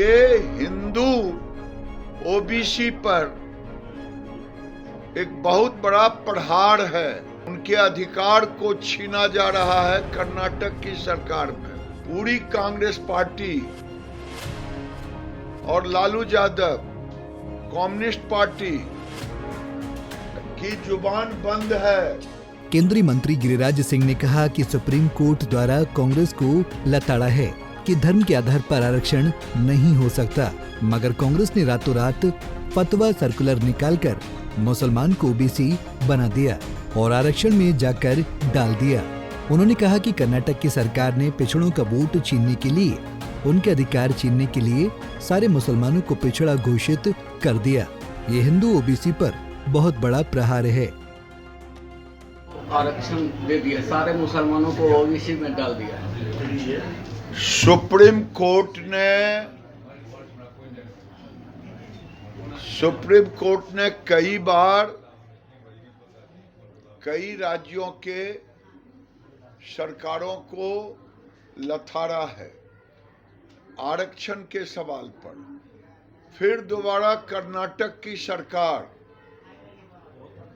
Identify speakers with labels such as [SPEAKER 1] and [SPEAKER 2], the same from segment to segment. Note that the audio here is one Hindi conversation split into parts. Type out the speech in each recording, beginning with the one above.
[SPEAKER 1] ये हिंदू ओबीसी पर एक बहुत बड़ा प्रहार है। उनके अधिकार को छीना जा रहा है कर्नाटक की सरकार में। पूरी कांग्रेस पार्टी और लालू यादव कम्युनिस्ट पार्टी की जुबान बंद है।
[SPEAKER 2] केंद्रीय मंत्री गिरिराज सिंह ने कहा कि सुप्रीम कोर्ट द्वारा कांग्रेस को लताड़ा है कि धर्म के आधार पर आरक्षण नहीं हो सकता, मगर कांग्रेस ने रातों रात फतवा सर्कुलर निकालकर मुसलमान को ओबीसी बना दिया और आरक्षण में जाकर डाल दिया। उन्होंने कहा कि कर्नाटक की सरकार ने पिछड़ों का वोट छीनने के लिए, उनके अधिकार छीनने के लिए सारे मुसलमानों को पिछड़ा घोषित कर दिया। ये हिंदू ओबीसी पर बहुत बड़ा प्रहार है।
[SPEAKER 3] आरक्षण दे दिया, सारे मुसलमानों को ओबीसी में डाल दिया।
[SPEAKER 1] सुप्रीम कोर्ट ने कई बार कई राज्यों के सरकारों को लथाड़ा है आरक्षण के सवाल पर। फिर दोबारा कर्नाटक की सरकार,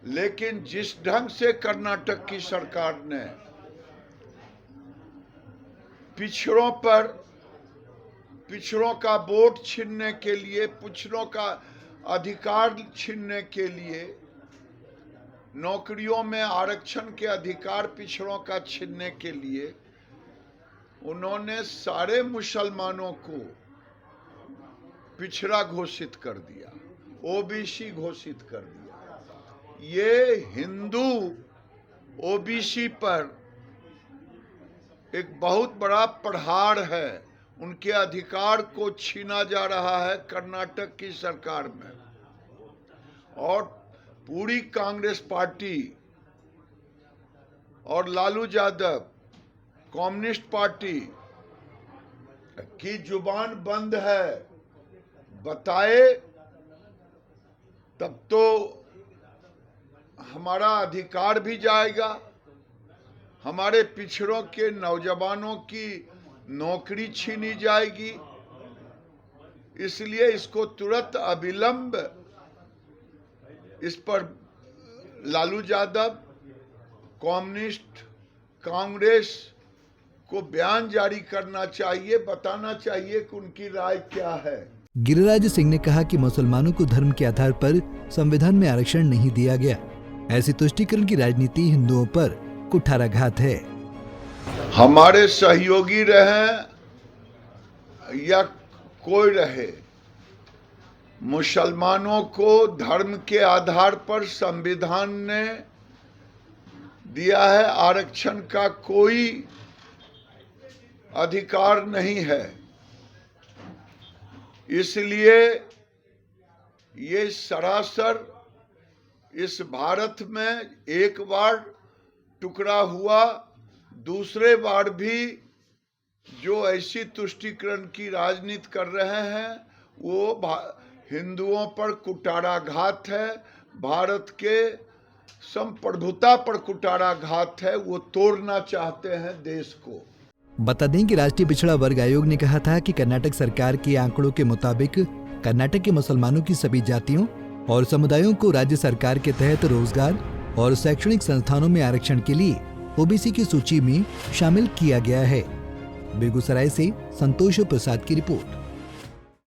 [SPEAKER 1] लेकिन जिस ढंग से कर्नाटक की सरकार ने पिछड़ों का वोट छीनने के लिए, पिछड़ों का अधिकार छीनने के लिए, नौकरियों में आरक्षण के अधिकार पिछड़ों का छीनने के लिए उन्होंने सारे मुसलमानों को पिछड़ा घोषित कर दिया, ओबीसी घोषित कर दिया। ये हिंदू ओबीसी पर एक बहुत बड़ा प्रहार है। उनके अधिकार को छीना जा रहा है कर्नाटक की सरकार में। और पूरी कांग्रेस पार्टी और लालू यादव कम्युनिस्ट पार्टी की जुबान बंद है। बताए तब तो हमारा अधिकार भी जाएगा, हमारे पिछड़ों के नौजवानों की नौकरी छीनी जाएगी। इसलिए इसको तुरंत अविलंब इस पर लालू यादव, कम्युनिस्ट, कांग्रेस को बयान जारी करना चाहिए, बताना चाहिए कि उनकी राय क्या है।
[SPEAKER 2] गिरिराज सिंह ने कहा कि मुसलमानों को धर्म के आधार पर संविधान में आरक्षण नहीं दिया गया। ऐसी तुष्टीकरण की राजनीति हिंदुओं पर कुठाराघात है।
[SPEAKER 1] हमारे सहयोगी रहे या कोई रहे, मुसलमानों को धर्म के आधार पर संविधान ने दिया है, आरक्षण का कोई अधिकार नहीं है। इसलिए ये सरासर इस भारत में एक बार टुकड़ा हुआ, दूसरे बार भी जो ऐसी तुष्टीकरण की राजनीति कर रहे हैं वो हिंदुओं पर कुठाराघात है, भारत के संप्रभुता पर कुठाराघात है। वो तोड़ना चाहते हैं देश को।
[SPEAKER 2] बता दें कि राष्ट्रीय पिछड़ा वर्ग आयोग ने कहा था कि कर्नाटक सरकार के आंकड़ों के मुताबिक कर्नाटक के मुसलमानों की सभी जातियों और समुदायों को राज्य सरकार के तहत रोजगार और शैक्षणिक संस्थानों में आरक्षण के लिए ओबीसी की सूची में शामिल किया गया है। बेगूसराय से संतोष प्रसाद की रिपोर्ट।